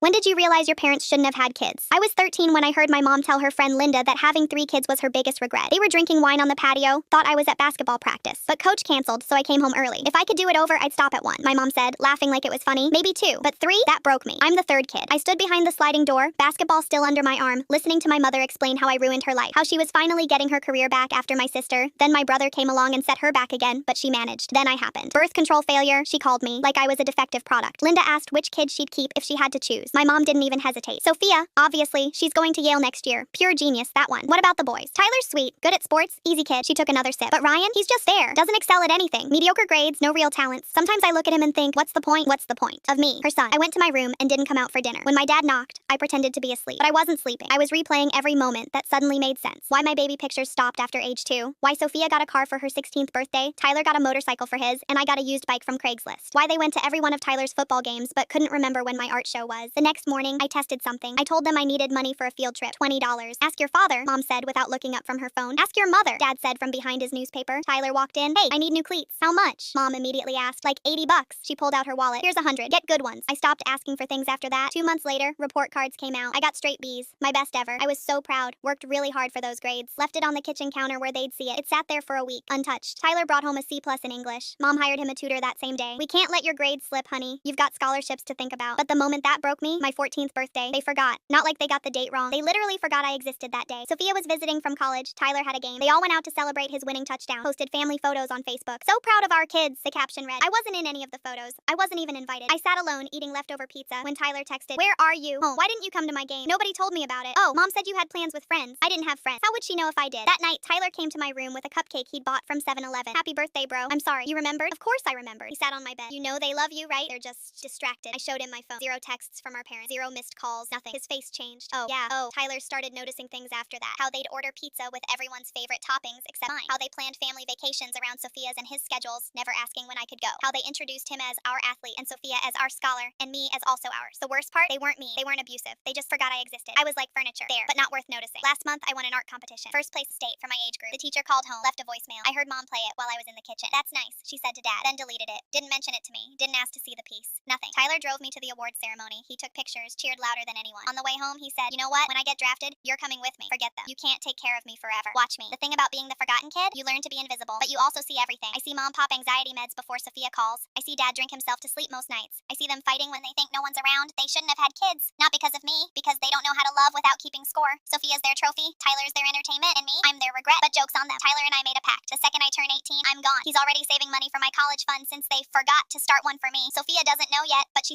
When did you realize your parents shouldn't have had kids? I was 13 when I heard my mom tell her friend Linda that having 3 kids was her biggest regret. They were drinking wine on the patio, thought I was at basketball practice. But coach canceled, so I came home early. If I could do it over, I'd stop at 1, my mom said, laughing like it was funny. Maybe 2, but 3? That broke me. I'm the 3rd kid. I stood behind the sliding door, basketball still under my arm, listening to my mother explain how I ruined her life. How she was finally getting her career back after my sister. Then my brother came along and set her back again, but she managed. Then I happened. Birth control failure, she called me, like I was a defective product. Linda asked which kid she'd keep if she had to choose. My mom didn't even hesitate. Sophia, obviously, she's going to Yale next year. Pure genius, that one. What about the boys? Tyler's sweet, good at sports, easy kid. She took another sip. But Ryan, he's just there. Doesn't excel at anything. Mediocre grades, no real talents. Sometimes I look at him and think, what's the point? What's the point of me, her son? I went to my room and didn't come out for dinner. When my dad knocked, I pretended to be asleep. But I wasn't sleeping. I was replaying every moment that suddenly made sense. Why my baby pictures stopped after age 2. Why Sophia got a car for her 16th birthday. Tyler got a motorcycle for his, and I got a used bike from Craigslist. Why they went to every one of Tyler's football games but couldn't remember when my art show was. The next morning, I tested something. I told them I needed money for a field trip. $20. Ask your father, Mom said without looking up from her phone. Ask your mother, Dad said from behind his newspaper. Tyler walked in. Hey, I need new cleats. How much? Mom immediately asked. Like $80. She pulled out her wallet. Here's 100. Get good ones. I stopped asking for things after that. 2 months later, report cards came out. I got straight B's. My best ever. I was so proud. Worked really hard for those grades. Left it on the kitchen counter where they'd see it. It sat there for a week, untouched. Tyler brought home a C+ in English. Mom hired him a tutor that same day. We can't let your grades slip, honey. You've got scholarships to think about. But the moment that broke me, my 14th birthday, they forgot. Not like they got the date wrong. They literally forgot I existed that day. Sophia was visiting from college. Tyler had a game. They all went out to celebrate his winning touchdown. Posted family photos on Facebook. So proud of our kids, the caption read. I wasn't in any of the photos. I wasn't even invited. I sat alone eating leftover pizza when Tyler texted, where are you? Home. Why didn't you come to my game? Nobody told me about it. Oh, Mom said you had plans with friends. I didn't have friends. How would she know if I did? That night, Tyler came to my room with a cupcake he'd bought from 7-Eleven. Happy birthday, bro. I'm sorry. You remembered? Of course I remembered. He sat on my bed. You know they love you, right? They're just distracted. I showed him my phone. 0 texts from our parents. 0 missed calls. Nothing. His face changed. Oh, yeah. Oh, Tyler started noticing things after that. How they'd order pizza with everyone's favorite toppings except mine. How they planned family vacations around Sophia's and his schedules, never asking when I could go. How they introduced him as our athlete and Sophia as our scholar and me as also ours. The worst part, they weren't mean. They weren't abusive. They just forgot I existed. I was like furniture. There, but not worth noticing. Last month, I won an art competition. First place state for my age group. The teacher called home, left a voicemail. I heard Mom play it while I was in the kitchen. That's nice, she said to Dad, then deleted it. Didn't mention it to me. Didn't ask to see the piece. Nothing. Tyler drove me to the awards ceremony. He took pictures, cheered louder than anyone. On the way home, he said, you know what? When I get drafted, you're coming with me. Forget them. You can't take care of me forever. Watch me. The thing about being the forgotten kid, you learn to be invisible, but you also see everything. I see Mom pop anxiety meds before Sophia calls. I see Dad drink himself to sleep most nights. I see them fighting when they think no one's around. They shouldn't have had kids. Not because of me, because they don't know how to love without keeping score. Sophia's their trophy, Tyler's their entertainment, and me, I'm their regret. But joke's on them. Tyler and I made a pact. The second I turn 18, I'm gone. He's already saving money for my college fund since they forgot to start one for me. Sophia doesn't know yet, but she's